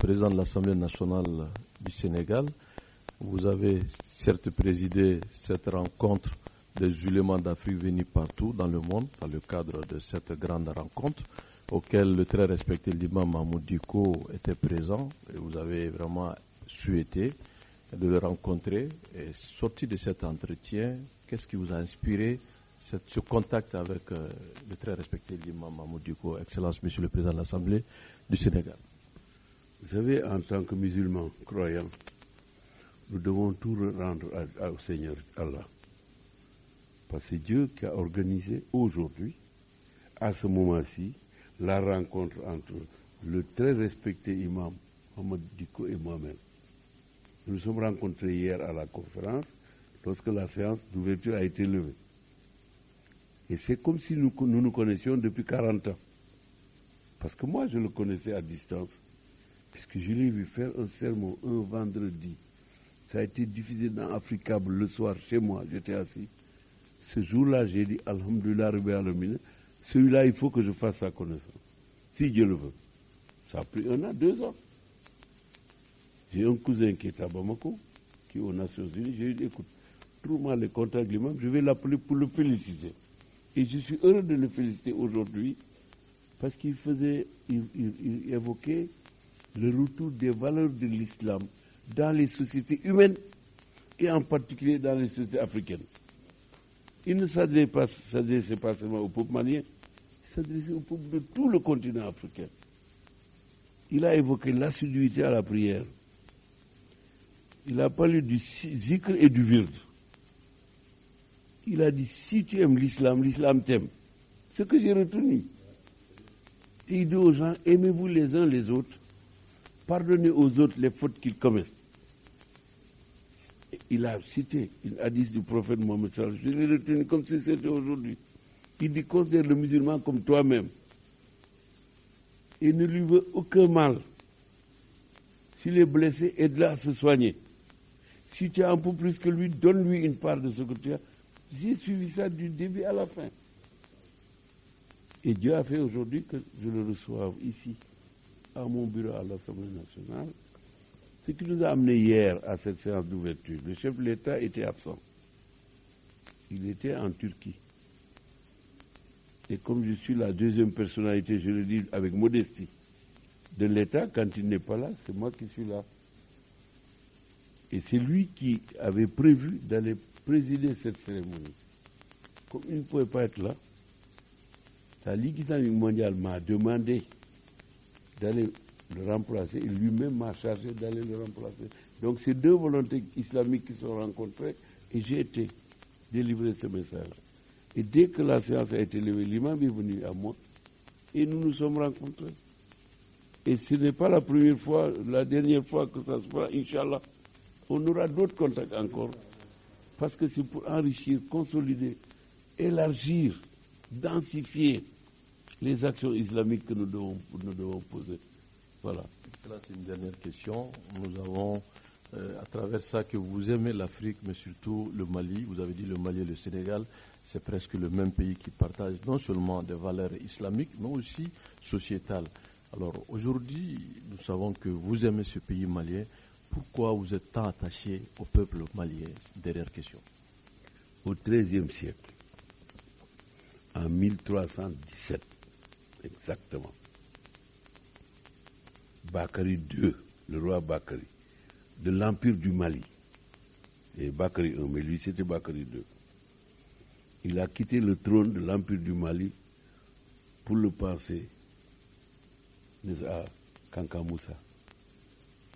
président de l'Assemblée nationale du Sénégal. Vous avez certes présidé cette rencontre des ulémas d'Afrique venus partout dans le monde, dans le cadre de cette grande rencontre, auquel le très respecté l'imam Mahmoud Dicko était présent, et vous avez vraiment souhaité de le rencontrer. Et sorti de cet entretien, qu'est-ce qui vous a inspiré ce contact avec le très respecté l'imam Mahmoud Dicko, Excellence Monsieur le Président de l'Assemblée du Sénégal? Vous savez, en tant que musulmans croyants, nous devons tout rendre au Seigneur Allah. Parce que c'est Dieu qui a organisé aujourd'hui, à ce moment-ci, la rencontre entre le très respecté imam Mahmoud Dicko et moi-même. Nous nous sommes rencontrés hier à la conférence, lorsque la séance d'ouverture a été levée. Et c'est comme si nous nous connaissions depuis 40 ans. Parce que moi, je le connaissais à distance, puisque je l'ai vu faire un sermon un vendredi. Ça a été diffusé dans Africable le soir chez moi, j'étais assis. Ce jour-là, j'ai dit, Alhamdulillah, Rabbil Alamin, celui-là, il faut que je fasse sa connaissance, si Dieu le veut. Ça a pris 1 an, 2 ans. J'ai un cousin qui est à Bamako, qui est aux Nations Unies. J'ai dit, écoute, trouve-moi le contact de l'imam, je vais l'appeler pour le féliciter. Et je suis heureux de le féliciter aujourd'hui, parce qu'il évoquait le retour des valeurs de l'islam dans les sociétés humaines, et en particulier dans les sociétés africaines. Il ne s'adressait pas seulement au peuple malien, il s'adressait au peuple de tout le continent africain. Il a évoqué l'assiduité à la prière. Il a parlé du zikr et du wird. Il a dit, si tu aimes l'islam, l'islam t'aime. Ce que j'ai retenu. Et il dit aux gens, aimez-vous les uns les autres, pardonnez aux autres les fautes qu'ils commettent. Il a cité une hadith du prophète Mohammed sallallahu alayhi wa sallam. Je l'ai retenu comme si c'était aujourd'hui. Il dit, considère le musulman comme toi-même. Et ne lui veut aucun mal. S'il est blessé, aide-le à se soigner. Si tu as un peu plus que lui, donne-lui une part de ce que tu as. J'ai suivi ça du début à la fin. Et Dieu a fait aujourd'hui que je le reçoive ici, à mon bureau à l'Assemblée nationale. Ce qui nous a amené hier à cette séance d'ouverture, le chef de l'État était absent. Il était en Turquie. Et comme je suis la deuxième personnalité, je le dis avec modestie, de l'État, quand il n'est pas là, c'est moi qui suis là. Et c'est lui qui avait prévu d'aller présider cette cérémonie. Comme il ne pouvait pas être là, la Ligue islamique mondiale m'a demandé d'aller le remplacer, et lui-même m'a chargé d'aller le remplacer. Donc c'est 2 volontés islamiques qui se sont rencontrées, et j'ai été délivrer ce message. Et dès que la séance a été levée, l'imam est venu à moi, et nous nous sommes rencontrés. Et ce n'est pas la première fois, la dernière fois que ça se fera, Inch'Allah. On aura d'autres contacts encore, parce que c'est pour enrichir, consolider, élargir, densifier les actions islamiques que nous devons poser. Voilà. Là, c'est une dernière question. Nous avons, à travers ça, que vous aimez l'Afrique, mais surtout le Mali. Vous avez dit le Mali et le Sénégal, c'est presque le même pays qui partage non seulement des valeurs islamiques, mais aussi sociétales. Alors aujourd'hui, nous savons que vous aimez ce pays malien. Pourquoi vous êtes tant attaché au peuple malien? Dernière question. Au XIIIe siècle, en 1317, exactement, Bakary II, le roi Bakary, de l'Empire du Mali, et Bakary I, mais lui c'était Bakary II, il a quitté le trône de l'Empire du Mali pour le passer à Kankamoussa.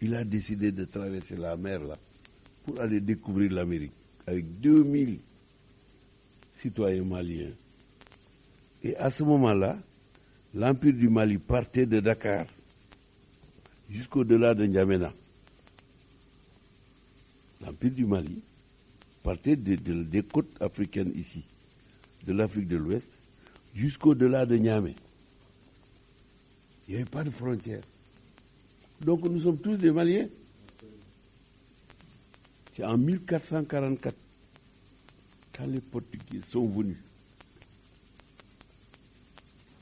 Il a décidé de traverser la mer là pour aller découvrir l'Amérique avec 2000 citoyens maliens. Et à ce moment-là, l'Empire du Mali partait de Dakar jusqu'au-delà de N'Djamena. L'Empire du Mali partait des côtes africaines ici, de l'Afrique de l'Ouest, jusqu'au-delà de Niamey. Il n'y avait pas de frontières. Donc nous sommes tous des Maliens. C'est en 1444, quand les Portugais sont venus,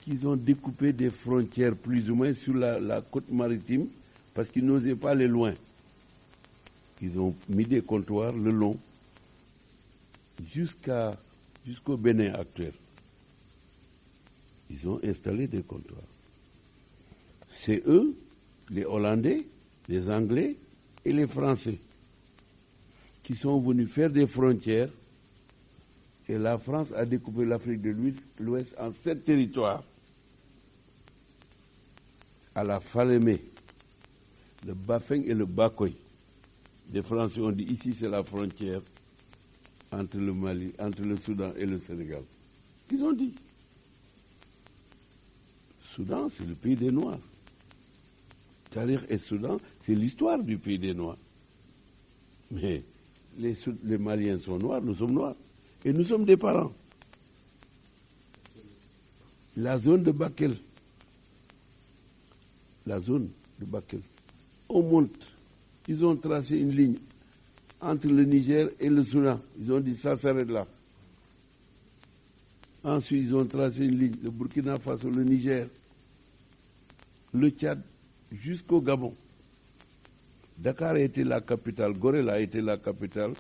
qu'ils ont découpé des frontières plus ou moins sur la côte maritime parce qu'ils n'osaient pas aller loin. Ils ont mis des comptoirs le long jusqu'au Bénin actuel. Ils ont installé des comptoirs. C'est eux, les Hollandais, les Anglais et les Français, qui sont venus faire des frontières, et la France a découpé l'Afrique de l'Ouest en 7 territoires. À la Falémé, le Bafeng et le Bakoy. Les Français ont dit ici c'est la frontière entre le Mali, entre le Soudan et le Sénégal. Ils ont dit. Soudan, c'est le pays des Noirs. Tarir et Soudan, c'est l'histoire du pays des Noirs. Mais les Maliens sont noirs, nous sommes noirs. Et nous sommes des parents. La zone de Bakel. On monte. Ils ont tracé une ligne entre le Niger et le Soudan. Ils ont dit ça s'arrête là. Ensuite, ils ont tracé une ligne, le Burkina Faso, le Niger, le Tchad, jusqu'au Gabon. Dakar a été la capitale, Gorée a été la capitale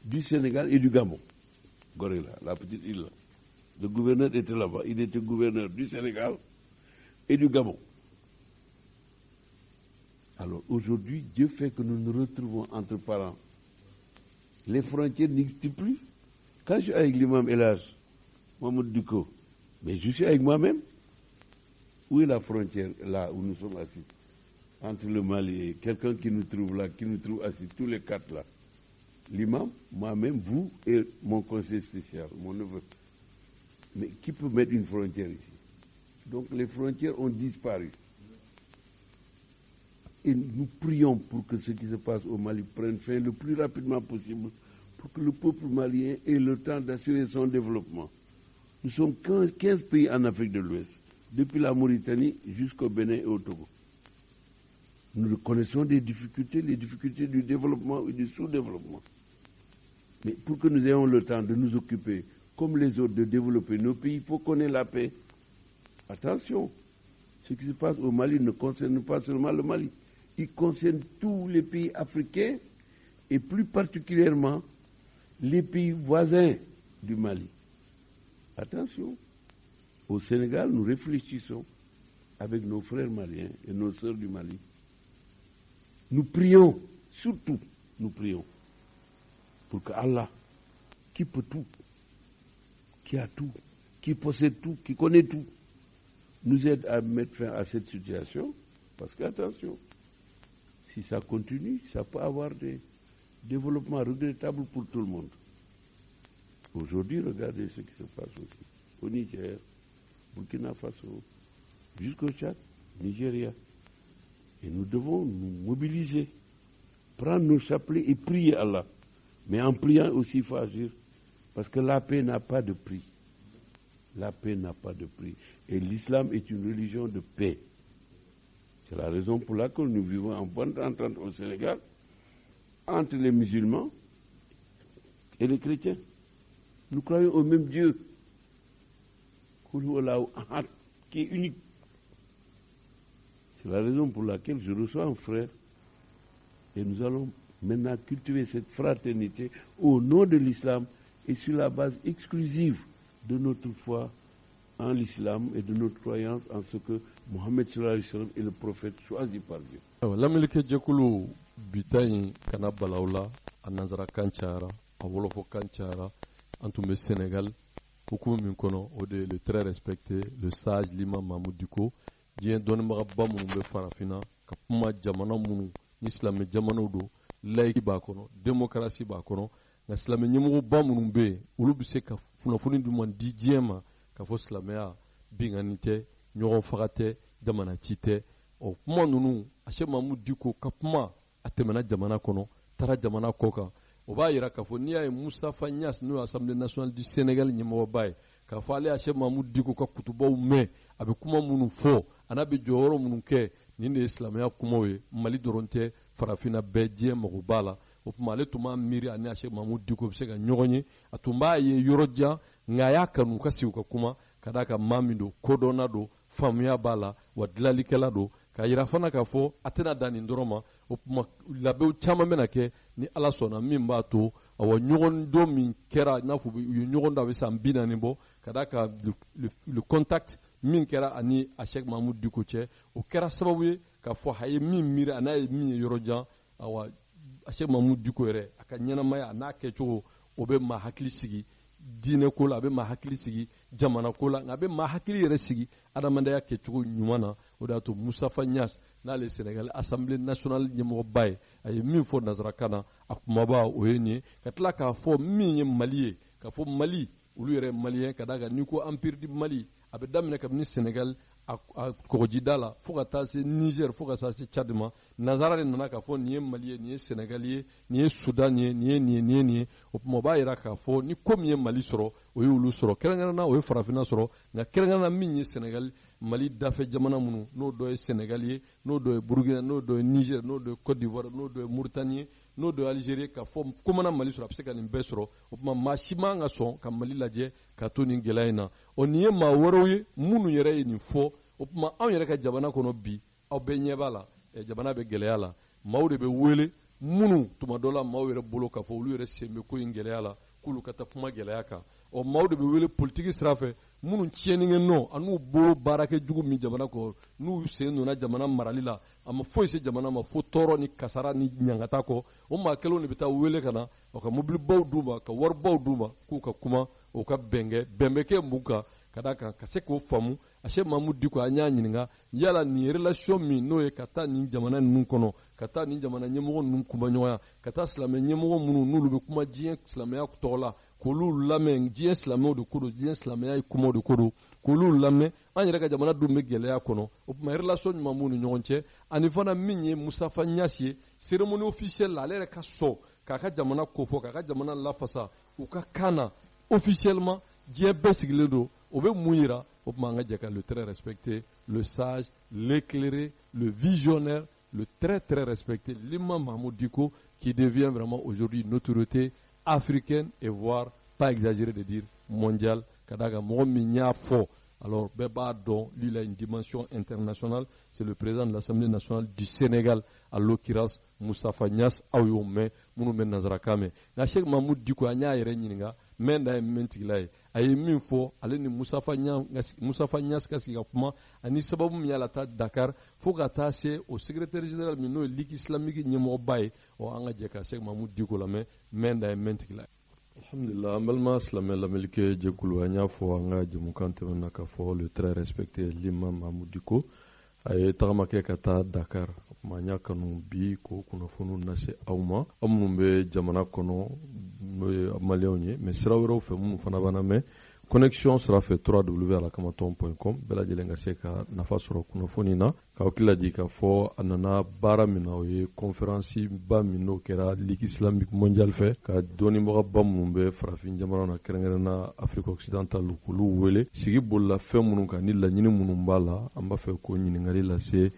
du Sénégal et du Gabon. Gorée, la petite île. Le gouverneur était là-bas. Il était gouverneur du Sénégal et du Gabon. Alors aujourd'hui, Dieu fait que nous nous retrouvons entre parents. Les frontières n'existent plus. Quand je suis avec l'imam Elhaj, Mohamed Duko, mais je suis avec moi-même. Où est la frontière, là où nous sommes assis, entre le Mali et quelqu'un qui nous trouve là, qui nous trouve assis, tous les 4 là. L'imam, moi-même, vous et mon conseiller spécial, mon neveu. Mais qui peut mettre une frontière ici? Donc les frontières ont disparu. Et nous prions pour que ce qui se passe au Mali prenne fin le plus rapidement possible, pour que le peuple malien ait le temps d'assurer son développement. Nous sommes 15 pays en Afrique de l'Ouest, depuis la Mauritanie jusqu'au Bénin et au Togo. Nous connaissons des difficultés, les difficultés du développement et du sous-développement. Mais pour que nous ayons le temps de nous occuper, comme les autres, de développer nos pays, il faut qu'on ait la paix. Attention, ce qui se passe au Mali ne concerne pas seulement le Mali. Il concerne tous les pays africains et plus particulièrement les pays voisins du Mali. Attention, au Sénégal, nous réfléchissons avec nos frères maliens et nos sœurs du Mali. Nous prions, surtout, nous prions pour que Allah, qui peut tout, qui a tout, qui possède tout, qui connaît tout, nous aide à mettre fin à cette situation, parce qu'attention, si ça continue, ça peut avoir des développements regrettables pour tout le monde. Aujourd'hui, regardez ce qui se passe aussi. Au Niger, Burkina Faso, jusqu'au Tchad, Nigeria. Et nous devons nous mobiliser, prendre nos chapelets et prier Allah. Mais en priant aussi, il faut agir. Parce que la paix n'a pas de prix. La paix n'a pas de prix. Et l'islam est une religion de paix. C'est la raison pour laquelle nous vivons en bonne entente au Sénégal entre les musulmans et les chrétiens. Nous croyons au même Dieu, qui est unique. C'est la raison pour laquelle je reçois un frère et nous allons maintenant cultiver cette fraternité au nom de l'islam et sur la base exclusive de notre foi en l'islam et de notre croyance en ce que Mohammed sallallahu alayhi wa sallam est le prophète choisi par Dieu. L'Amérique Djekulu Bitaï Kanabalaoula, Anazara Kanchara, Awolofo Kanchara, Antoumé Sénégal, Koukoum Minkono, le très respecté, le sage l'imam Mahmoud Duko, Dien Donnemara Bamoumbe Farafina, Kapuma Djamana Mounou, Islam Djamano Do, Laïki Bakono, démocratie Bakono, Islam Nyemou Bamoumbe, Ulubise Kafunafuni Duman Didiema, Kafo Slamea, Binganite, Nyoron Farate, Djamana Tite, O Kuma Nounou, Hachem Mahmoud Duko, Kapuma, Atemana Djamana Kono, Tara Djamana Koka, Oba Yira Kafo, Nia et Moussa Fagnas, nous, Assemblée nationale du Sénégal, Nyemo Baye, Kafo Ale Hachem Mahmoud Duko, Kakutuba Oume, avec Kuma Mounou Fo, Anabi Djoro Mounouke, Nine Islamea Kumowe, Mali Doronte, Farafina Bedje, Morubala, Opumale Tuma Miri, Ane Hachem Mahmoud Duko, Sega Nyoronye, Atumba Ye Yorodja, Ngaya Kanuka Siuka Kuma, Kadaka Mamido, Kodonado, Famia Bala, Wadlalikela do, ka yira fana k'a fɔ a tɛna dan nin dɔrɔn ma o tuma labɛnw caman bɛna kɛ ni ala sɔnna min b'a to awɔ ɲɔgɔndon min kɛra i n'a fɔ u ye ɲɔgɔn dɔ a bɛ san 40 bɔ ka d'a kan le contact min kɛra ani Achec Mahamudu Dicko cɛ o kɛra sababu ye k'a fɔ a ye min miiri a n'a ye min ye yɔrɔ jan awɔ Achec Mahamudu Dicko yɛrɛ a ka ɲɛnamaya a n'a kɛcogo o bɛ maa hakili sigi diinɛ ko la a bɛ maa hakili sigi jamana ko la nka a bɛ maa hakili yɛrɛ sigi adamadenya kɛcogo ɲuman na o de y'a to Musafa Ɲas n'ale ye Sénégal Assemblée nationale ɲɛmɔgɔba ye a ye min fɔ nanzarakan na a kumaba o ye nin ye ka tila k'a fɔ min ye Mali ye k'a fɔ Mali olu yɛrɛ maliyɛn ka d'a kan n'i ko empire du Mali a bɛ daminɛ kabini Sénégal a kɔgɔjida la fo ka taa se Niger fo ka taa se Tchad ma nanzara de nana k'a fɔ nin ye Mali ye nin ye Sénégal ye nin ye Sudan ye nin ye nin ye nin ye nin ye o tuma o b'a jira k'a fɔ ni ko min ye Mali sɔrɔ o ye olu sɔrɔ kɛrɛnkɛrɛnnena o ye farafinna sɔrɔ nka kɛrɛnkɛrɛnnena min ye Sénégal Mali dafɛ jamana minnu n'o dɔ ye Sénégal ye n'o dɔ ye Burukina n'o dɔ ye Niger n'o dɔ ye Côte d'Ivoire n'o dɔ ye Mauritanie ye n'o dɔ ye Algérie k'a fɔ ko mana Mali sɔrɔ a bɛ se ka nin bɛɛ sɔrɔ o tuma maa si man ka sɔn ka Mali lajɛ ka to nin gɛlɛya in na o nin ye maa wɛrɛw ye minnu yɛrɛ ye nin fɔ o tuma anw yɛrɛ ka jamana kɔnɔ bi aw bɛɛ ɲɛ b'a la jamana bɛ gɛlɛya la maaw de bɛ wele minnu tuma dɔ la maaw yɛrɛ bolo k'a fɔ olu yɛrɛ sen bɛ ko in gɛlɛya la k'olu ka taa kuma gɛlɛya kan ɔ maaw de bɛ wele politiki sira fɛ minnu tiɲɛnikɛ nɔ a n'u bolo baarakɛ jugu min jamana kɔ n'u sen donna jamana marali la a ma foyi se jamana ma fo tɔɔrɔ ni kasara ni ɲangata kɔ o maa kelenw de bɛ taa wele ka na ka mobilibaw d'u ma ka waribaw d'u ma k'u ka kuma o ka bɛn bɛ kɛ mun kan ka d'a kan ka se k'o faamu Achec Mahamudu Dicko an y'a ɲininka yala nin relation min n'o ye ka taa nin jamana ninnu kɔnɔ ka taa nin jamana ɲɛmɔgɔ ninnu kunbɛɲɔgɔnya ka taa silamɛ ɲɛmɔgɔ minnu n'olu bɛ kuma diɲɛ silamɛya tɔgɔ la k'olu lamɛn diɲɛ silamɛw de ko don diɲɛ silamɛya ye kumaw de ko don k'olu lamɛn an yɛrɛ ka jamana dun bɛ gɛlɛya kɔnɔ o tuma relation ɲuman b'u ni ɲɔgɔn cɛ ani fana min ye Musafa Ɲas ye cérémonie officielle la ale yɛrɛ ka sɔn k'a ka jamana kofɔ k'a ka jamana lafasa u ka kan na officiellement diɲɛ bɛɛ sigilen don o bɛ mun yira o tuma an ka jɛ ka le très respecté le sage l'éclairé le visionnaire le très très respecté l'imam Mahamudu Dicko qui devient vraiment aujourd'hui une autorité africaine et voire pas exagéré de dire mondiale ka d'a kan mɔgɔ min y'a fɔ alors bɛɛ b'a dɔn lui il a une dimension internationale c'est le président de l'Assemblée nationale du Sénégal à l'occurrence Musafa Ɲas aw y'o mɛn minnu bɛ nanzarakan mɛn nka Achec Mahamudu Dicko an y'a yɛrɛ ɲininka mɛn da ye mɛn tigila ye a ye min fɔ ale ni Musafa Ɲas ka sigi ka kuma ani sababu min y'a la taa Dakar fo ka taa se o secrétaire général min n'o ye Ligue islamique ɲɛmɔgɔba ye ɔ an ka jɛ ka Achec Mahamudu Dicko lamɛn mɛn da ye mɛn tigila ye. Alhamdulillah an balima silamɛ lamɛnnikɛ jɛkulu an y'a fɔ an ka jɛmukan tɛmɛna k'a fɔ le très respecté l'imam Mahamudu Dicko a ye tagama kɛ ka taa Dakar o an y'a kanu bi k'o kunnafoniw lase aw ma aw minnu bɛ jamana kɔnɔ n'o ye maliyɛnw ye mais sira wɛrɛw fɛ minnu fana b'an lamɛn connexion sira fɛ www.alakamatɔn.com bɛɛ lajɛlen ka se ka nafa sɔrɔ kunnafoni na k'aw hakili k'a fɔ a nana baara min na o ye conférence ba min n'o kɛra Ligue islamique mondiale fɛ ka dɔnnibagaba minnu bɛ farafin jamana na kɛrɛnkɛrɛnna Afrique occidentale k'olu wele sigi bolila fɛn minnu kan ni laɲini minnu b'a la an b'a fɛ k'o ɲininkali lase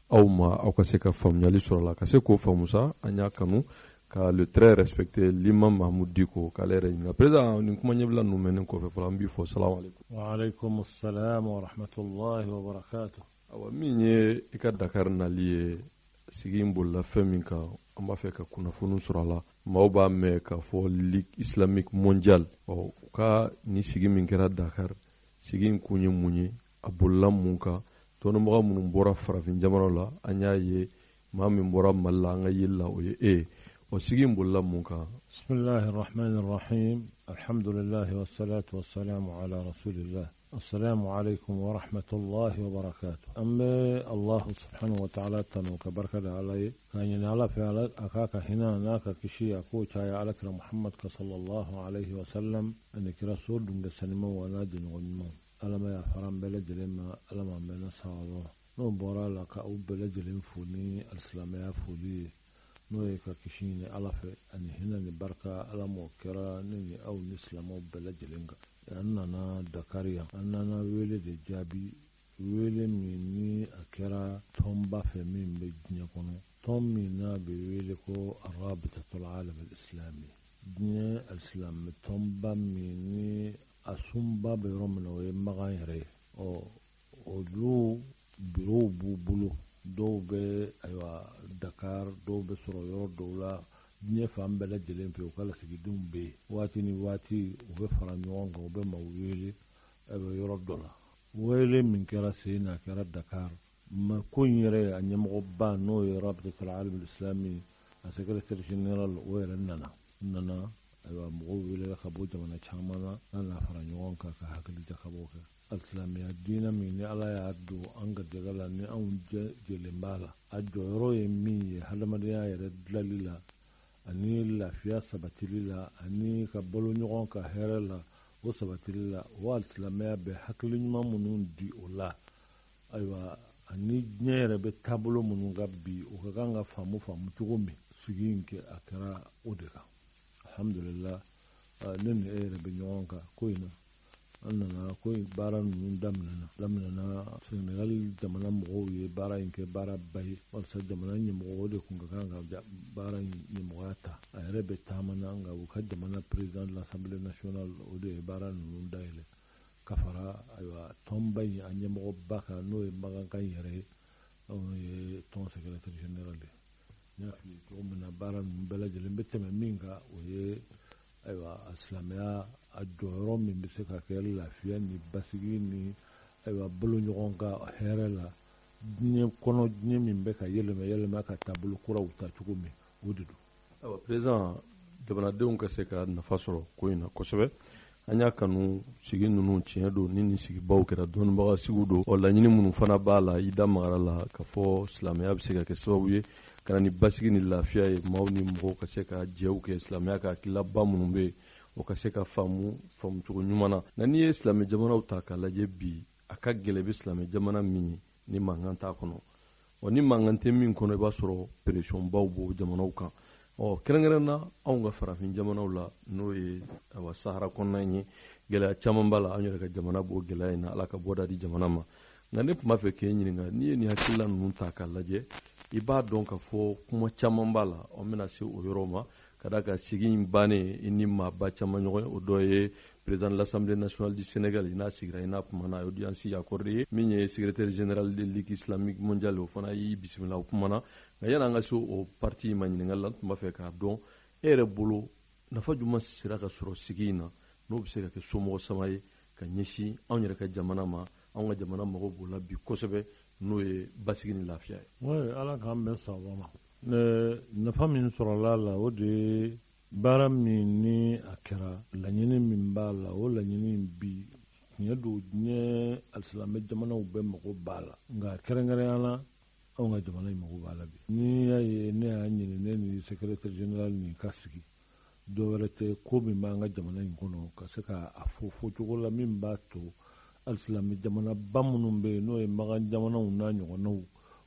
aw ma aw ka se ka faamuyali sɔrɔ a la ka se k'o faamu sa an y'a kanu ka le très respecté l'imam Mahamudu Dicko k'ale yɛrɛ ɲininka président nin kuma ɲɛbila ninnu mɛnnen kɔfɛ fɔlɔ an b'i fɔ salamu aleykum. wa aleykum salam wa rahmatullahi wa barakatuh. awa min ye i ka Dakar nali ye sigi in bolila fɛn min kan an b'a fɛ ka kunnafoni sɔrɔ a la maaw b'a mɛn k'a fɔ Ligue islamique mondiale u ka nin sigi min kɛra Dakar sigi in kun ye mun ye a bolila mun kan tɔnnibaga minnu bɔra farafin jamanaw la an y'a ye maa min bɔra Mali la an ka yeli la o ye e ye o sigi in bolila mun kan. bismillahi rahmani rahim alhamdulillahi wassalatu wassalamu ala rasulillah assalamu alaikum wa rahmatullahi wa barakatuh. an bɛ allahu subhanahu wa ta'ala tanu ka barika da ala ye ka ɲini ala fɛ ala a k'a ka hinɛ n'a ka kisi a k'o caya alakira muhammad ka sallallahu alaihi wa sallam ani kira so dun bɛ sanimaw wa n'a jɛɲɔgɔn ɲumanw ala ma yafara an bɛɛ lajɛlen ma ala ma an bɛɛ na sawaba n'o bɔra la ka aw bɛɛ lajɛlen fo ni alisilamɛya foli ye n'o ye ka kisi ɲini ala fɛ ani hinɛ ni barika ala m'o kɛra ne ni aw ni silamɛw bɛɛ lajɛlen kan an nana Dakar yan an nana wele de jaabi wele min ni a kɛra tɔnba fɛ min bɛ diɲɛ kɔnɔ tɔn min n'a bɛ wele ko arabitatul alam al-islami diɲɛ alisilamɛ tɔnba min ni a sunba bɛ yɔrɔ min na o ye Magan yɛrɛ ye olu bureau b'u bolo dɔw bɛ ayiwa Dakar, dɔw bɛ sɔrɔ yɔrɔ dɔw la diɲɛ fan bɛɛ lajɛlen fɛ u ka lasigidenw bɛ yen waati ni waati u bɛ fara ɲɔgɔn kan u bɛ maaw wele yɔrɔ dɔ la wele min kɛra sen na a kɛra Dakar ko in yɛrɛ a ɲɛmɔgɔba n'o ye Rabitatul Alam Islami a secrétaire général o yɛrɛ nana ayiwa mɔgɔw wele ka bɔ jamana caman na n'a fara ɲɔgɔn kan ka hakili jakabɔ kɛ alisilamɛya diinɛ min ni Ala y'a don an garijɛgɛ la ni anw jɛlen b'a la a jɔyɔrɔ ye min ye hadamadenya yɛrɛ dilali la ani lafiya sabatili la ani ka balo ɲɔgɔn ka hɛrɛ la o sabatili la o alisilamɛya bɛ hakili ɲuman minnu di o la ayiwa ani diɲɛ yɛrɛ bɛ taabolo minnu ka bi o ka kan ka faamu cogo min sigi in kɛ a kɛra o de kan alhamdulillah ne ni e yɛrɛ bɛ ɲɔgɔn kan ko in na an nana ko in baara ninnu daminɛna Senegal jamana mɔgɔw ye baara in kɛ baaraba ye walasa jamana ɲɛmɔgɔw de tun ka kan ka baara in ɲɛmɔgɔya ta a yɛrɛ bɛ taamana nka u ka jamana président de l'Assemblée nationale o de ye baara ninnu dayɛlɛ ka fara ayiwa tɔnba in a ɲɛmɔgɔba kan n'o ye Magankan yɛrɛ ye n'o ye tɔn secrétaire général ye n y'a f'i ye cogo min na baara ninnu bɛɛ lajɛlen bɛ tɛmɛ min kan o ye ayiwa silamɛya a jɔyɔrɔ min bɛ se ka kɛ lafiya ni basigi ni ayiwa bolo ɲɔgɔn ka hɛrɛ la diɲɛ kɔnɔ diɲɛ min bɛ ka yɛlɛma ka taabolo kuraw ta cogo min o de don. ayiwa président jamanadenw ka se ka nafa sɔrɔ ko in na kosɛbɛ an y'a kanu sigi ninnu tiɲɛ don ni sigibaw kɛra dɔnnibaga sigiw don laɲini minnu fana b'a la i da magara la ka fɔ silamɛya bɛ se ka kɛ sababu ye ka na ni basigi ni lafiya ye maaw ni mɔgɔw ka se ka jɛw kɛ silamɛya ka hakililaba minnu bɛ yen o ka se ka faamu cogo ɲuman na nka n'i ye silamɛ jamanaw ta k'a lajɛ bi a ka gɛlɛn bɛ silamɛ jamana min ye ni mankan t'a kɔnɔ ni mankan tɛ min kɔnɔ i b'a sɔrɔ pressionbaw b'o jamanaw kan kɛrɛnkɛrɛn na anw ka farafin jamanaw la n'o ye Sahara kɔnɔna in ye gɛlɛya caman b'a la an yɛrɛ ka jamana b'o gɛlɛya in na Ala ka bɔda di jamana ma nka ne tun b'a fɛ k'e ɲininka n'i ye nin hakilila ninnu ta k'a lajɛ i b'a dɔn ka fɔ kuma caman b'a la an bɛna se o yɔrɔ ma ka da ka sigi in bannen i ni maaba caman ɲɔgɔn o dɔ ye président de l'Assemblée nationale du Sénégal i n'a sigira i n'a kumana a audience accordé ye min ye secrétaire général de Ligue islamique mondiale o fana y'i bisimila o kumana nka yanni an ka se o parti ma ɲininkali la n tun b'a fɛ k'a dɔn e yɛrɛ bolo nafa jumɛn sera ka sɔrɔ sigi in na n'o bɛ se ka kɛ somɔgɔ sama ye ka ɲɛsin anw yɛrɛ ka jamana ma anw ka jamana mago b'o la bi kosɛbɛ n'o ye basigi ni lafiya ye. oui Ala k'an bɛn sababa ma nafa min sɔrɔla la o de ye baara min ni a kɛra laɲini min b'a la o laɲini bi tiɲɛ don diɲɛ alisilamɛ jamanaw bɛɛ mago b'a la nka kɛrɛnkɛrɛnyala anw ka jamana in mago b'a la bi n'i y'a ye ne y'a ɲini ne ni secrétaire général ni ka sigi dɔwɛrɛ tɛ ko min b'an ka jamana in kɔnɔ ka se k'a fɔ cogo la min b'a to alisilamɛ jamana ba minnu bɛ yen n'o ye Magan jamanaw n'a ɲɔgɔnnaw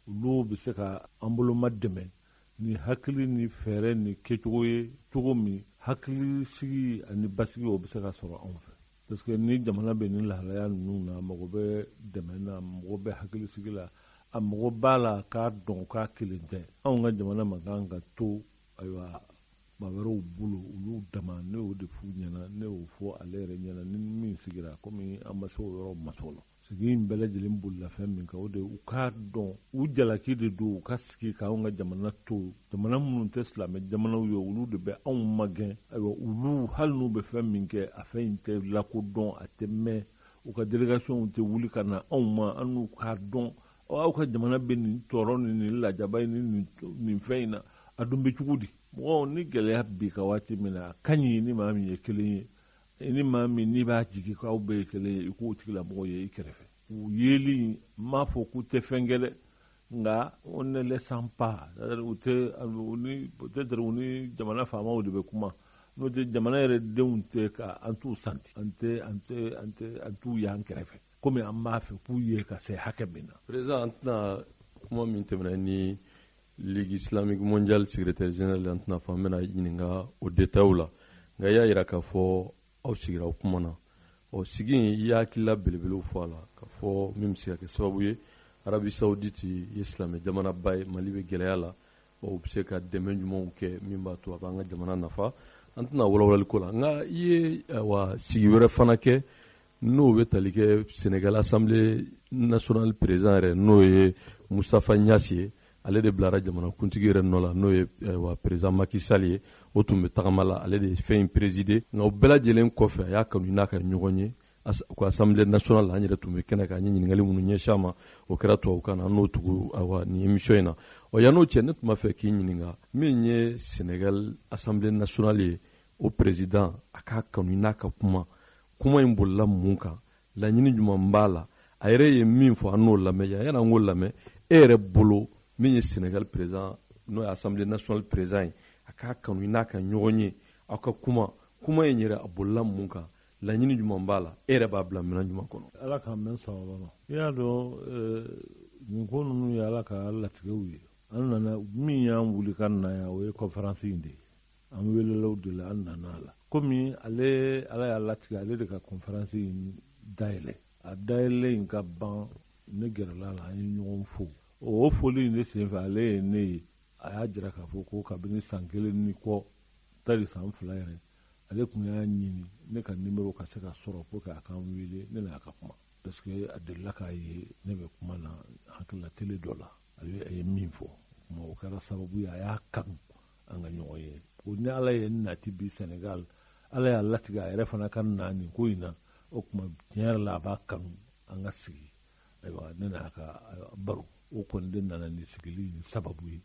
olu bɛ se ka an boloma dɛmɛ ni hakili ni fɛɛrɛ ni kɛcogo ye cogo min hakili sigi ani basigi o bɛ se ka sɔrɔ anw fɛ parce que ni jamana bɛ ni lahalaya ninnu na mago bɛ dɛmɛ na mago bɛ hakili sigi la a mago b'a la k'a dɔn k'a kelen tɛ anw ka jamana ma kan ka to ayiwa maa wɛrɛw bolo olu dama ne y'o de f'u ɲɛna ne y'o fɔ ale yɛrɛ ɲɛna ni min sigira komi an ma se o yɔrɔ ma sɔrɔ sigi in bɛɛ lajɛlen bolila fɛn min kan o de u k'a dɔn u jalaki de don u ka sigi k'anw ka jamana to jamana minnu tɛ silamɛ jamanaw ye olu de bɛ anw magɛn ayiwa olu hali n'u bɛ fɛn min kɛ a fɛn in tɛ lakodɔn a tɛ mɛn u ka délégation tɛ wuli ka na anw ma an n'u k'a dɔn aw ka jamana bɛ nin tɔɔrɔ ni nin lajaba ye ni nin fɛn in na a dun bɛ cogo di mɔgɔw ni gɛlɛya bi ka waati min na a ka ɲi ni maa min ye kelen ye ni maa min n'i b'a jigi k'aw bɛɛ ye kelen ye i k'o tigilamɔgɔ ye i kɛrɛfɛ u yeli m'a fɔ k'u tɛ fɛn kɛ dɛ nka on ne laisse pas u tɛ peut-être u ni jamana faamaw de bɛ kuma n'o tɛ jamana yɛrɛ denw tɛ ka an t'u santi an t'u y'an kɛrɛfɛ komi an b'a fɛ k'u ye ka se hakɛ min na. président an tɛna kuma min tɛmɛna ni Ligue islamique mondiale secrétaire général an tɛna fɔ an bɛna ɲininka o détails la nka i y'a jira k'a fɔ aw sigira o kuma na sigi in i y'a hakilila belebelew fɔ a la k'a fɔ min bɛ se ka kɛ sababu ye Arabi Saoudite ye silamɛ jamanaba ye Mali bɛ gɛlɛya la u bɛ se ka dɛmɛ ɲumanw kɛ min b'a to a b'an ka jamana nafa an tɛna walawalali ko la nka i ye sigi wɛrɛ fana kɛ n'o bɛ tali kɛ Sénégal Assemblée nationale président yɛrɛ n'o ye Moustapha Niasse ye ale de bilara jamana kuntigi yɛrɛ nɔ la n'o ye wa président Macky Sall ye o tun bɛ tagama la ale de ye fɛn in présider nka o bɛɛ lajɛlen kɔfɛ a y'a kanu n'a ka ɲɔgɔn ye ko assemblée nationale la an yɛrɛ tun bɛ kɛnɛ kan an ye ɲininkali minnu ɲɛsin a ma o kɛra tubabukan na an n'o tugu nin émission in na yann'o cɛ ne tun b'a fɛ k'i ɲininka min ye Sénégal assemblée nationale ye o président a k'a kanu n'a ka kuma in bolila mun kan laɲini jumɛn b'a la a yɛrɛ ye min fɔ an n'o lamɛn yanni an k'o lamɛn e yɛrɛ bolo min ye Sénégal président n'o ye assemblée nationale président ye a k'a kanu n'a ka ɲɔgɔn ye aw ka kuma in yɛrɛ a bolila mun kan laɲini jumɛn b'a la e yɛrɛ b'a bila minɛn jumɛn kɔnɔ. Ala k'an bɛn sababa ma i y'a dɔn nin ko ninnu ye Ala ka latigɛw ye an nana min y'an wuli ka na yan o ye conférence in de ye an welelaw de la an nana la komi Ala y'a latigɛ ale de ka conférence in dayɛlɛ a dayɛlɛ in ka ban ne gɛrɛla la an ye ɲɔgɔn fo o foli in de senfɛ ale ye ne ye a y'a jira k'a fɔ ko kabini san 1 ni kɔ tari san 2 yɛrɛ ale tun y'a ɲini ne ka numéro ka se ka sɔrɔ pour que a k'an wele ne n'a ka kuma parce que a delila k'a ye ne bɛ kuma na hakilila télé dɔ la a ye min fɔ kuma o kɛra sababu ye a y'a kanu an ka ɲɔgɔn ye o ni Ala ye nati bi Sénégal Ala y'a latigɛ a yɛrɛ fana ka na nin ko in na o kuma tiɲɛ yɛrɛ la a b'a kanu an ka sigi ayiwa ne n'a ka baro o kɔni de nana ni sigili ni sababu ye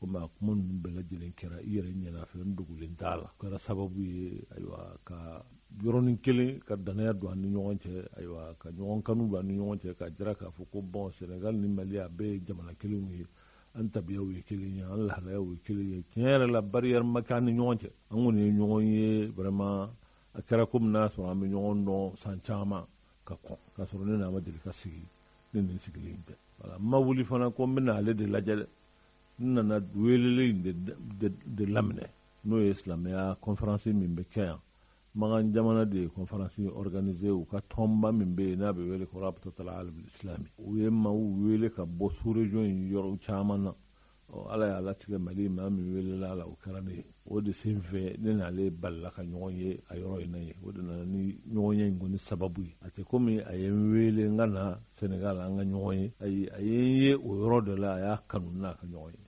komi a kuma ninnu bɛɛ lajɛlen kɛra i yɛrɛ ɲɛna fɛ n dogolen t'a la kɛra sababu ye ayiwa ka yɔrɔnin kelen ka danaya don an ni ɲɔgɔn cɛ ayiwa ka ɲɔgɔn kanu don an ni ɲɔgɔn cɛ ka jira k'a fɔ ko bon Sénégal ni Mali a bɛɛ ye jamana kelenw ye an tabiyaw ye kelen ye an lahalayaw ye kelen ye tiɲɛ yɛrɛ la barrière ma kɛ an ni ɲɔgɔn cɛ an kɔni ye ɲɔgɔn ye vraiment a kɛra komi n'a sɔrɔ an bɛ ɲɔgɔn dɔn san caman ka kɔn k'a sɔrɔ ne n'a ma deli ka sigi ne nin sigilen tɛ voilà ma wuli fana ko n bɛna ale de lajɛ dɛ n nana weleli in de laminɛ n'o ye silamɛya conférence min bɛ kɛ yan Magan jamana de ye conférence organisé u ka tɔnba min bɛ yen n'a bɛ wele ko Rabitatul Alamil Islami u ye maaw wele ka bɔ sous région in yɔrɔ caman na Ala y'a latigɛ Mali maa min welela la o kɛra ne ye o de senfɛ ne n'ale balila ka ɲɔgɔn ye a yɔrɔ in na ye o de nana ni ɲɔgɔn ye in kɔni sababu ye a tɛ komi a ye n wele n ka na Sénégal an ka ɲɔgɔn ye ayi a ye n ye o yɔrɔ de la a y'a kanu n'a ka ɲɔgɔn ye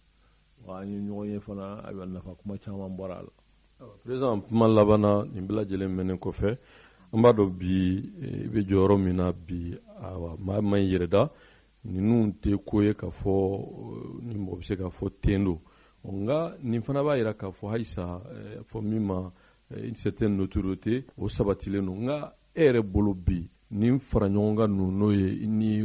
wa an ye ɲɔgɔn ye fana ayiwa nafa kuma caman bɔra a la. Président kuma laban na nin bɛɛ lajɛlen mɛnen kɔfɛ an b'a dɔn bi i bɛ jɔyɔrɔ min na bi maa ma i yɛrɛ da ninnu tɛ ko ye k'a fɔ ni mɔgɔ bɛ se k'a fɔ ten don nka nin fana b'a jira k'a fɔ halisa fɔ min ma une certaine notoriété o sabatilen don nka e yɛrɛ bolo bi nin fara ɲɔgɔn kan n'o ye ni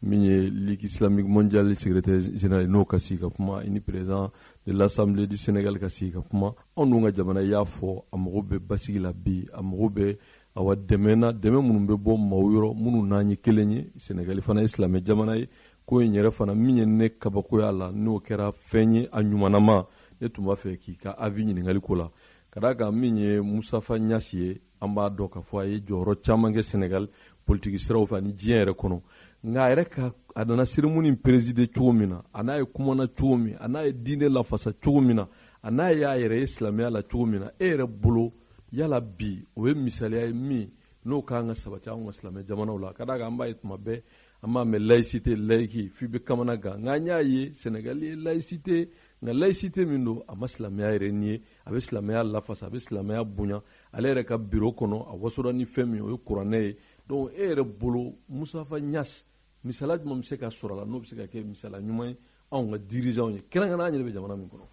min ye Ligue islamique mondiale secrétaire général n'o ka sigi ka kuma i ni président de l'Assemblée du Sénégal ka sigi ka kuma anw dun ka jamana y'a fɔ a mago bɛ basigi la bi a mago bɛ dɛmɛ minnu bɛ bɔ maaw yɔrɔ minnu n'an ye kelen ye Sénégal fana ye silamɛ jamana ye ko in yɛrɛ fana min ye ne kabakoya la n'o kɛra fɛn ye a ɲumanama ne tun b'a fɛ k'i ka avis ɲininkali ko la ka d'a kan min ye Moustapha Niasse ye an b'a dɔn k'a fɔ a ye jɔyɔrɔ caman kɛ Sénégal politique siraw fɛ ani diɲɛ yɛrɛ kɔnɔ nka a yɛrɛ a nana cérémonie présider cogo min na a n'a ye kumana cogo min a n'a ye diinɛ lafasa cogo min na a n'a y'a yɛrɛ ye silamɛya la cogo min na e yɛrɛ bolo yala bi o ye misaliya ye min n'o k'an ka sabati an ka silamɛ jamanaw la ka d'a kan an b'a ye tuma bɛɛ an b'a mɛn laïcité laïque f'i bɛ kamana gan nka an y'a ye Sénégal ye laïcité nka laïcité min don a ma silamɛya yɛrɛ ni ye a bɛ silamɛya lafasa a bɛ silamɛya bonya ale yɛrɛ ka bureau kɔnɔ a wasora ni fɛn min o ye kuranɛ ye donc e yɛrɛ bolo Moustapha Niasse misala jumɛn bɛ se ka sɔrɔ a la n'o bɛ se ka kɛ misala ɲuman ye anw ka dirigeants ye kɛrɛnkɛrɛnnen an yɛrɛ bɛ jamana min kɔnɔ.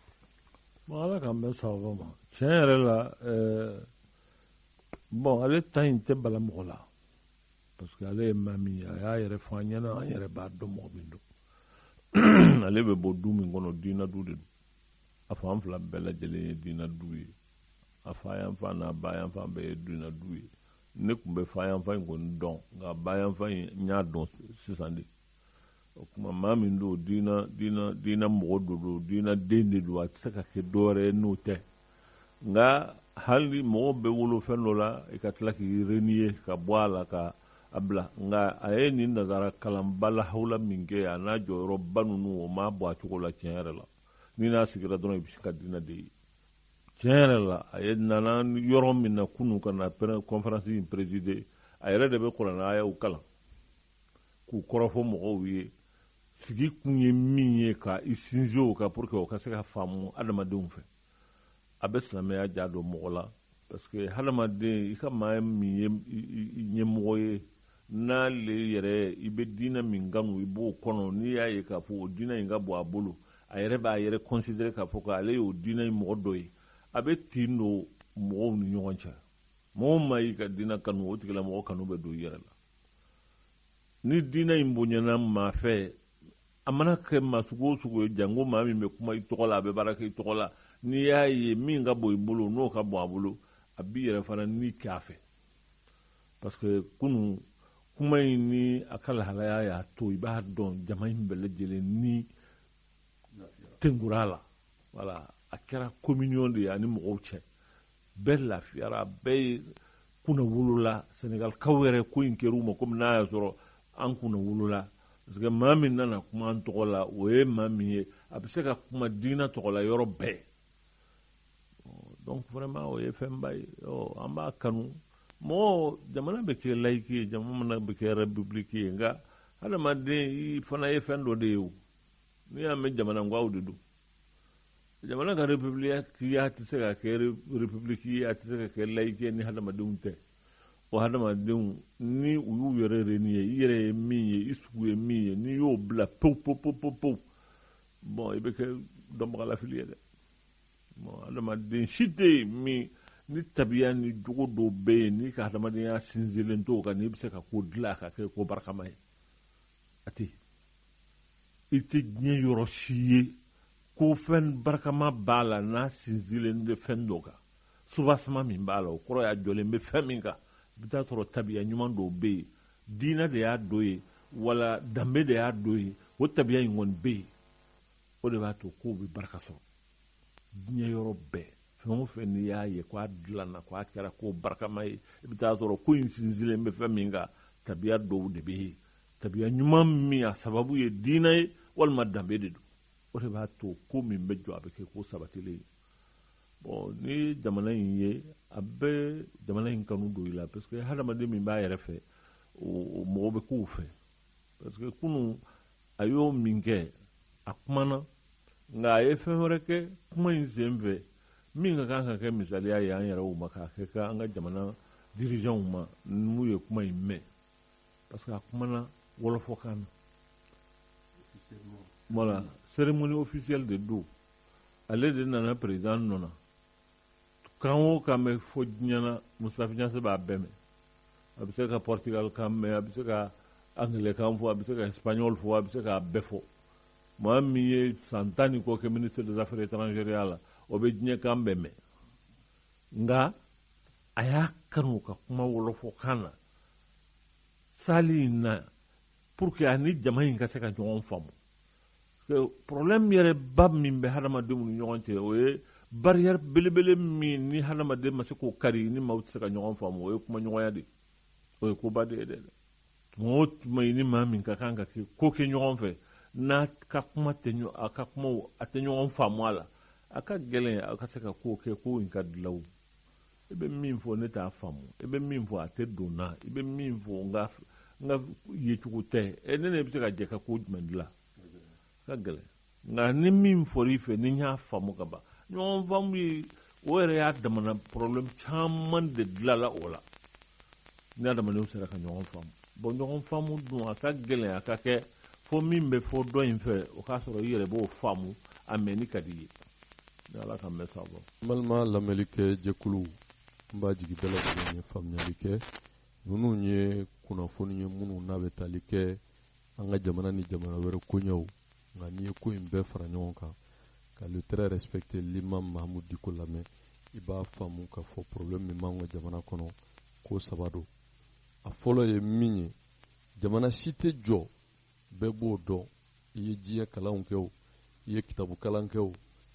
Bon Ala k'an bɛn sababa ma tiɲɛ yɛrɛ la bon ale ta in tɛ bala mɔgɔ la parce que ale ye maa min ye a y'a yɛrɛ fɔ an ɲɛna an yɛrɛ b'a dɔn mɔgɔ min don ale bɛ bɔ du min kɔnɔ diinɛ du de don a fa an fila bɛɛ lajɛlen ye diinɛ du ye a fa yan fa n'a ba yan fa bɛɛ ye diinɛ du ye ne tun bɛ fa yan fa in kɔni dɔn nka ba yan fa in n y'a dɔn sisan de o kuma maa min don diinɛ mɔgɔ don diinɛ den de don a tɛ se ka kɛ dɔwɛrɛ ye n'o tɛ nka hali mɔgɔ bɛ wolo fɛn dɔ la i ka tila k'i renier ka bɔ a la ka a bila nka a ye nin nazara kalanba la hawla min kɛ a n'a jɔyɔrɔba ninnu o m'a bɔ a cogo la tiɲɛ yɛrɛ la ni n'a sigira dɔrɔn i bɛ se ka diinɛ de ye tiɲɛ yɛrɛ la a ye nana yɔrɔ min na kunun ka na conférence in présider a yɛrɛ de bɛ kuranɛ ayaw kalan k'u kɔrɔfɔ mɔgɔw ye sigi kun ye min ye ka i sinsin o kan pour que o ka se ka faamu adamadenw fɛ a bɛ silamɛya ja don mɔgɔ la parce que hadamaden i ka maa min ye ɲɛmɔgɔ ye n'ale yɛrɛ i bɛ diinɛ min kanu i b'o kɔnɔ n'i y'a ye k'a fɔ o diinɛ in ka bɔ a bolo a yɛrɛ b'a yɛrɛ considérer k'a fɔ k'ale y'o diinɛ in mɔgɔ dɔ ye a bɛ tin don mɔgɔw ni ɲɔgɔn cɛ mɔgɔ ma y'i ka diinɛ kanu o tigilamɔgɔ kanu bɛ don i yɛrɛ la ni diinɛ in bonyana maa fɛ a mana kɛ maa sugu o sugu ye jango maa min bɛ kuma i tɔgɔ la a bɛ baara kɛ i tɔgɔ la n'i y'a ye min ka bɔ i bolo n'o ka bɔ a bolo a b'i yɛrɛ fana ni kɛ a fɛ parce que kunun kuma in ni a ka lahalaya y'a to i b'a dɔn jama in bɛɛ lajɛlen ni tɛnkura la voilà a kɛra communion de ye ani mɔgɔw cɛ bɛɛ lafiyara bɛɛ ye kunna wolola Senegalikaw yɛrɛ ko in kɛr'u ma komi n'a y'a sɔrɔ an kunna wolola parce que maa min nana kuma an tɔgɔ la o ye maa min ye a bɛ se ka kuma diinɛ tɔgɔ la yɔrɔ bɛɛ donc vraiment o ye fɛnba ye an b'a kanu mɔgɔ jamana bɛ kɛ laïque ye jamana bɛ kɛ république ye nka hadamaden i fana ye fɛn dɔ de ye o n'i y'a mɛn jamana ngwaw de don jamana ka république ya tɛ se ka kɛ république ye a tɛ se ka kɛ laïque ye ni hadamadenw tɛ o hadamadenw ni u y'u yɛrɛ renier i yɛrɛ ye min ye i sugu ye min ye n'i y'o bila pewu bon i bɛ kɛ dɔnbagalafili ye dɛ bon hadamaden si tɛ yen min ni tabiya ni jogo dɔw bɛ yen n'i ka hadamadenya sinsinlen t'o kan n'i bɛ se ka ko dilan ka kɛ ko barakama ye a tɛ i tɛ diɲɛ yɔrɔ si ye ko fɛn barakama b'a la n'a sinsinlen bɛ fɛn dɔ kan soubassement min b'a la o kɔrɔ y'a jɔlen bɛ fɛn min kan i bɛ taa sɔrɔ tabiya ɲuman dɔw bɛ yen diinɛ de y'a dɔ ye wala danbe de y'a dɔ ye o tabiya in kɔni bɛ yen o de b'a to kow bɛ barika sɔrɔ diɲɛ yɔrɔ bɛɛ fɛn o fɛn n'i y'a ye k'a dilanna k'a kɛra ko barakama ye i bɛ taa sɔrɔ ko in sinsinlen bɛ fɛn min kan tabiya dɔw de bɛ yen tabiya ɲuman min a sababu ye diinɛ ye walima danbe de don o de b'a to ko min bɛ jɔ a bɛ kɛ ko sabatilen ye bon ni jamana in ye a bɛ jamana in kanu don i la parce que hadamaden min b'a yɛrɛ fɛ o mɔgɔ bɛ k'o fɛ parce que kunun a y'o min kɛ a kumana nka a ye fɛn wɛrɛ kɛ kuma in sen fɛ min ka kan ka kɛ misaliya ye an yɛrɛw ma k'a kɛ an ka jamana dirigeants ma n'u ye kuma in mɛn parce que a kumana wɔlɔfɔkan na voilà cérémonie officielle de don ale de nana président nɔna kan o kan bɛ fɔ diɲɛ na Mustafa Ɲase b'a bɛɛ mɛn a bɛ se ka Portugal kan mɛn a bɛ se ka anglais kan fɔ a bɛ se ka espagnol fɔ a bɛ se k'a bɛɛ fɔ maa min ye san 10 ni kɔ kɛ ministre des affaires étrangères la o bɛ diɲɛ kan bɛɛ mɛn nka a y'a kanu ka kuma wɔlɔfɔkan na sali in na pour que ani jama in ka se ka ɲɔgɔn faamu problème yɛrɛ ba min bɛ hadamadenw ni ɲɔgɔn cɛ o ye barrière belebele min ni hadamaden ma se k'o kari ni maaw tɛ se ka ɲɔgɔn faamu o ye kuma ɲɔgɔnya de o ye koba de ye dɛ tuma o tuma ni maa min ka kan ka ko kɛ ɲɔgɔn fɛ n'a ka kuma tɛ a ka kumaw a tɛ ɲɔgɔn faamu a la a ka gɛlɛn a ka se ka ko kɛ ko in ka dilaw i bɛ min fɔ ne t'a faamu i bɛ min fɔ a tɛ don na i bɛ min fɔ n ka yecogo tɛ ne bɛ se ka jɛ ka ko jumɛn dilan ka gɛlɛn nka ni min fɔra i fɛ ni n y'a faamu ka ban ɲɔgɔn faamu ye o yɛrɛ y'a damana problème caman de dilanla o la ni adamadenw sera ka ɲɔgɔn faamu bon ɲɔgɔn faamu dun a ka gɛlɛn a ka kɛ fo min bɛ fɔ dɔ in fɛ o k'a sɔrɔ i yɛrɛ b'o faamu a mɛnni ka di i ye ni ala ka mɛn sabɔ n balima lamɛnli kɛ jɛkulu n b'a jigi bɛɛ lajɛlen ye faamuyali kɛ ninnu ye kunnafoni ye minnu n'a bɛ tali kɛ an ka jamana ni jamana wɛrɛ koɲɛw nka n'i ye ko in bɛɛ fara ɲɔgɔn kan ka le très respecté l'imam Mahamudu Diko lamɛn i b'a faamu k'a fɔ problème min b'an ka jamana kɔnɔ ko saba don a fɔlɔ ye min ye jamana si tɛ jɔ bɛɛ b'o dɔn i ye diɲɛ kalanw kɛ o i ye kitabu kalan kɛ o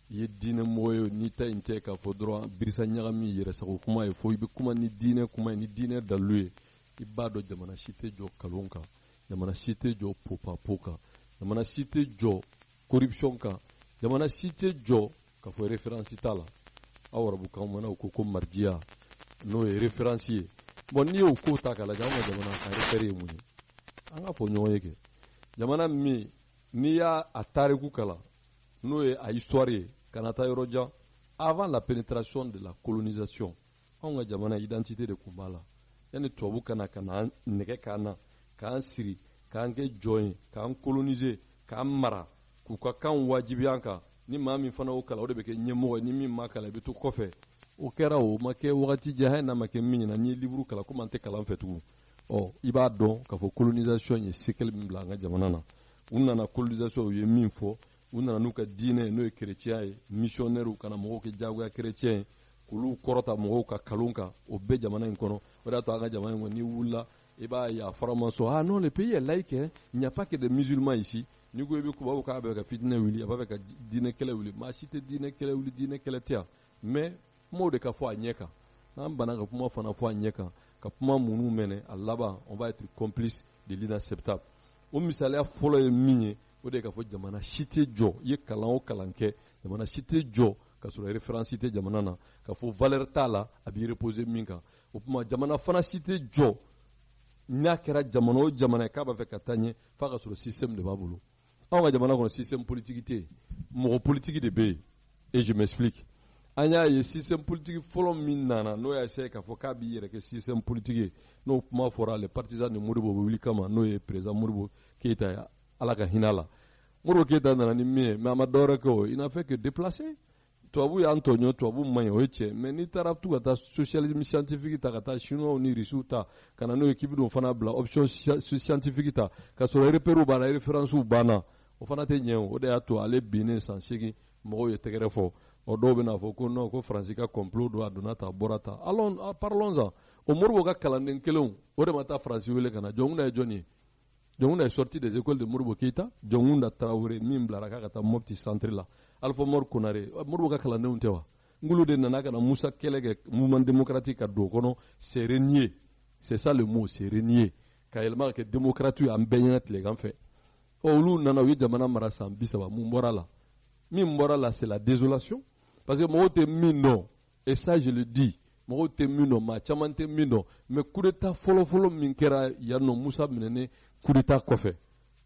i ye diinɛ mɔgɔ ye n'i ta in tɛ k'a fɔ dɔrɔn birisa ɲagami yɛrɛsago kuma ye fo i bɛ kuma ni diinɛ kuma ye ni diinɛ dalu ye i b'a dɔn jamana si tɛ jɔ kalon kan jamana si tɛ jɔ popapo kan jamana si tɛ jɔ corruption kan jamana si tɛ jɔ k'a fɔ référence t'a la aw arabukan mana o ko marjiya n'o ye référence ye bon n'i y'o ko ta k'a lajɛ an ka jamana ka repère ye mun ye an ka fɔ ɲɔgɔn ye kɛ jamana min n'i y'a tariku kalan n'o ye a histoire ye kana taa yɔrɔ jan avant la pénétration de la colonisation anw ka jamana identité de tun b'a la yanni tubabu kana nɛgɛ k'an na k'an siri k'an kɛ jɔn ye k'an coloniser k'an mara k'u ka kan wajibiya an kan ni maa min fana y'o kalan o de bɛ kɛ ɲɛmɔgɔ ye ni min ma kalan i bɛ to kɔfɛ o kɛra o ma kɛ wagati jan hali n'a ma kɛ min ɲɛna n'i ye livre kalan komi an tɛ kalan fɛ tugun i b'a dɔn k'a fɔ colonisation ye séquelle min bila an ka jamana na u nana colonisation u ye min fɔ u nana n'u ka diinɛ n'o ye chrétien ye missionnaire kana mɔgɔw kɛ diyagoya chrétien ye k'olu kɔrɔta mɔgɔw ka kalon kan o bɛɛ jamana in kɔnɔ o de y'a to an ka jamana in kɔnɔ n'i wulila i b'a ye a fɔra ma sɔn non le pays est laïque il n'y a pas que des musulmans ici n'i ko i bɛ kubabu k'a bɛ ka fitinɛ wuli a b'a fɛ ka diinɛ kɛlɛ wuli maa si tɛ diinɛ kɛlɛ wuli diinɛ kɛlɛ tɛ yan mais kumaw de ka fɔ a ɲɛ kan n'an banna ka kuma fana fɔ a ɲɛ kan ka kuma minnu mɛnɛ a laban on va être complice de l'inacceptable o misaliya fɔlɔ ye min ye o de ye k'a fɔ jamana si tɛ jɔ i ye kalan o kalan kɛ jamana si tɛ jɔ ka sɔrɔ référence tɛ jamana na ka fɔ valeur t'a la a b'i reposer min kan o tuma jamana fana si tɛ jɔ n'a kɛra jamana o jamana ye k'a b'a fɛ ka taa ɲɛ f'a ka sɔrɔ système de b'a bolo anw ka jamana kɔnɔ système politique tɛ yen mɔgɔ politique de bɛ yen et je m'explique an y'a ye système politique fɔlɔ min nana n'o y'a essayé k'a fɔ k'a b'i yɛrɛ kɛ système politique ye n'o kuma fɔra les partisans de Modibo bɛ wuli kama n'o ye président Modibo Keyita ye ala ka hinɛ a la Modibo Keyita nana ni min ye mais a ma dɔwɛrɛ kɛ o il n'a fait que déplacer tubabu y'an tɔɲɔ tubabu man ɲi o ye tiɲɛ mais n'i taara tu ka taa socialisme scientifique ta ka taa chinois ni russiw ta ka na n'o ye k'i bɛ n'o fana bila option scientifique ta ka sɔrɔ repérew b'a la référencew banna o fana tɛ ɲɛ o de y'a to ale binnen san 8 mɔgɔw ye tɛgɛrɛ fɔ o dɔw bɛna fɔ ko non ko faransi ka complot don a donna ta a bɔra ta allons parlons-en o Modibo ka kalanden kelenw o de ma taa faransi wele ka na Jɔnkunda ye jɔn ye Jɔnkunda est sorti des écoles de Modibo Keyita Jɔnkunda Traoré min bilara k'a ka taa Mopti centre la Alpha Mor Konare Modibo ka kalandenw tɛ wa Ngolo de nana ka na Musa kɛlɛ kɛ mouvement démocratique ka don o kɔnɔ c'est renier c'est ça le mot c'est renier ka yɛlɛma ka kɛ démocrate ye an bɛɛ ɲɛna tilegan fɛ olu nana u ye jamana mara san 30 mun bɔra la min bɔra la c'est la désolation parce que mɔgɔw tɛ min dɔn et ça je le dis mɔgɔw tɛ min dɔn maa caman tɛ min dɔn mais coup d'état fɔlɔfɔlɔ min kɛra yan nɔ Musa minɛnen coup d'état kɔfɛ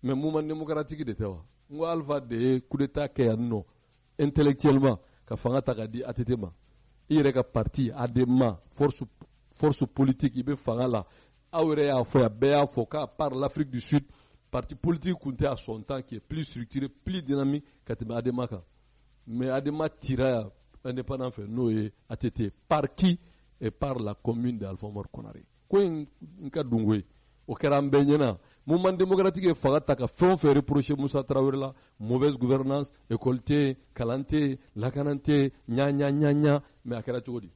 mais mouvement démocratique de tɛ wa n ko Alpha de ye coup d'état kɛ yan nɔ intellectuellement ka fanga ta ka di ATT ma i yɛrɛ ka parti ADEMA force politique i bɛ fanga la aw yɛrɛ y'a fɔ yan bɛɛ y'a fɔ k'a part l'Afrique du Sud parti politique tun tɛ à son temps qui est plus structuré plus dynamique ka tɛmɛ ADEMA kan mais ADEMA tira indépendant fɛ n'o ye ATT par qui et par la commune de Alpha Mor Konare ko in ka dungo ye o kɛra an bɛɛ ɲɛna mouvement démocratique ye fanga ta ka fɛn o fɛn reprocher Musa Traoré la mauvaise gouvernance école tɛ yen kalan tɛ yen lakana tɛ yen ɲa mais a kɛra cogo di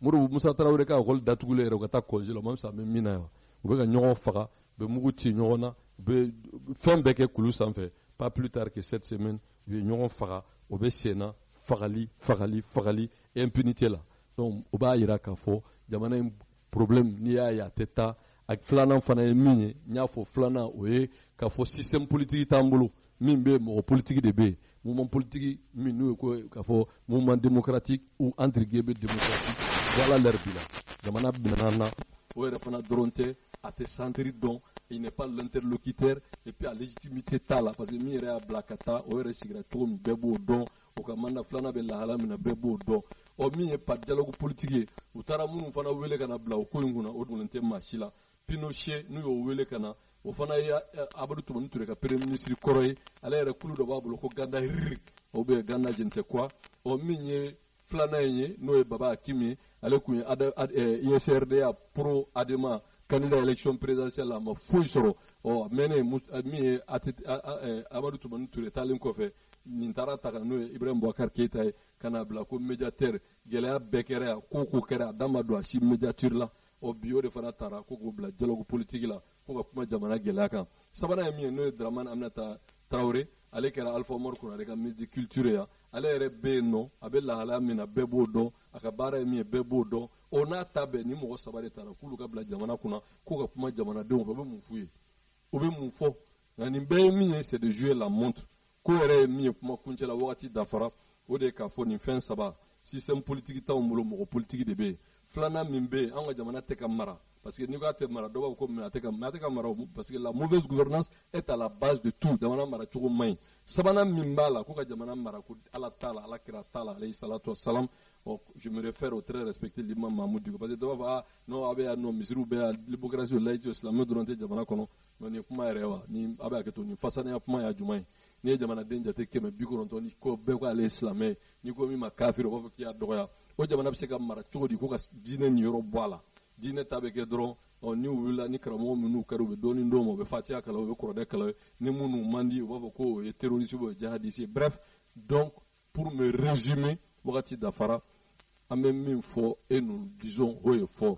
Modibo Musa Traoré ka école datugulen yɛrɛ u ka taa congé la o ma fisa an bɛ min na yan u bɛ ka ɲɔgɔn faga u bɛ mugu ci ɲɔgɔn na u bɛ fɛn bɛɛ kɛ kulu sanfɛ pas plus tard que cette semaine u ye ɲɔgɔn faga o bɛ sen na fagali impunité la donc o b'a yira k'a fɔ jamana in problème n'i y'a ye a tɛ taa a filanan fana ye min ye n y'a fɔ filanan o ye k'a fɔ système politique t'an bolo min bɛ mɔgɔ politique de bɛ yen mouvement politique min n'o ye ko k'a fɔ mouvement démocratique ou entre guillemets démocratique voilà l'heure bi la jamana binana na o yɛrɛ fana dɔrɔn tɛ a tɛ centre dɔn il n'est pas l'interlocuteur et puis a légitimité t'a la parce que min yɛrɛ y'a bila ka taa o yɛrɛ sigira cogo min bɛɛ b'o dɔn o ka mandat filanan bɛ lahala min na bɛɛ b'o dɔn ɔ min ye par dialogue politique ye u taara minnu fana wele ka na bila o ko in kunna o dun tɛ maa si la Pinochet n'u y'o wele ka na o fana ye Abdou Toumani Touré ka premier ministre kɔrɔ ye ale yɛrɛ kulu dɔ b'a bolo ko Ganda Hirik o bɛ Ganda je ne sais quoi ɔ min ye filanan ye n'o ye Baba Hakim ye ale kun ye ISRDA pro ADEMA candidat élection présidentielle la ma foyi sɔrɔ ɔ mɛnɛ min ye Amadou Toumani Touré taalen kɔfɛ nin taara ta kan n'o ye Ibrahim Boubacar Keïta ye ka na bila ko médiateur gɛlɛya bɛɛ kɛra yan ko kɛra a da ma don a si médiature la ɔ bi o de fana taara ko k'o bila dialogue politique la ko ka kuma jamana gɛlɛya kan sabanan ye min ye n'o ye Dramane Aminata Traoré ale kɛra Alpha Mor Konare ka ministre culture yan ale yɛrɛ bɛ yen nɔ a bɛ lahalaya min na bɛɛ b'o dɔn a ka baara ye min ye bɛɛ b'o dɔn o n'a ta bɛɛ ni mɔgɔ saba de taara k'olu ka bila jamana kunna k'u ka kuma jamanadenw fɛ o bɛ mun f'u ye o bɛ mun fɔ nka nin bɛɛ ye min ye c'est de jouer la montre ko yɛrɛ ye min ye kuma kuncɛ la wagati dafara o de ye k'a fɔ nin fɛn saba système politique t'anw bolo mɔgɔ politique de bɛ yen filanan min bɛ yen an ka jamana tɛ ka mara parce que ni ko ate mara dɔw b'a fɔ ko mais a tɛ ka mara parce que la mauvaise gouvernance est à la base de tout. Jamana mara cogo man ɲi. Sabanan min b'a la ko ka jamana mara ko Ala t'a la, Alakira t'a la alayhi salatu wassalam. Je me réfère au très respecté l'imam Mahmoud Diko parce que dɔw b'a fɔ non a bɛ yan non misiriw bɛ yan démocratie laïcité silamɛ dɔrɔn tɛ jamana kɔnɔ mais nin kuma yɛrɛ wa ni a bɛ hakɛ to nin fasanenya kuma y'a jumɛn ye n'i ye jamanaden jate 190 ni ko bɛɛ ko ale ye silamɛ ye n'i ko min ma kafiri o b'a fɔ k'i y'a dɔgɔya o jamana bɛ se ka mara cogo di ko ka diinɛ nin yɔrɔ bɔ a la diinɛ ta bɛ kɛ dɔrɔn ni wulila ni karamɔgɔ minnu kɛra u bɛ dɔɔni d'o ma u bɛ fatiha kalan u bɛ kuranɛ kalan ni minnu man di u b'a fɔ ko o ye terroriste ou jihadiste bref donc pour me résumer wagati dafara an bɛ min fɔ et nous disons haut et fort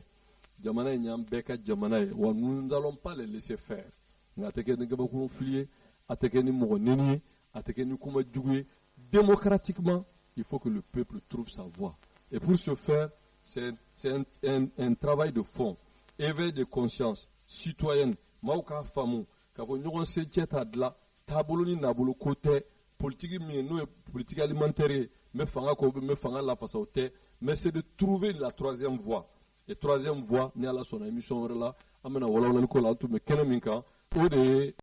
jamana in y'an bɛɛ ka jamana ye wa nous n'allons pas les laisser faire nka a tɛ kɛ ni gabakuru fili ye a tɛ kɛ ni mɔgɔ neni ye a tɛ kɛ ni kuma jugu ye démocratiquement il faut que le peuple trouve sa voie et pour ce faire c'est un travail de fond éveil de conscience citoyenne maaw k'a faamu k'a fɔ ɲɔgɔn se cɛ t'a dilan taabolo ni nabolo ko tɛ politique min ye n'o ye politique alimentaire ye n bɛ fanga kɔ n bɛ fanga lafasa o tɛ mais c'est de trouver la troisième voie et troisième voie ni Ala sɔnna émission wɛrɛ la an bɛna walawalali ko la an tun bɛ kɛnɛ min kan o de ye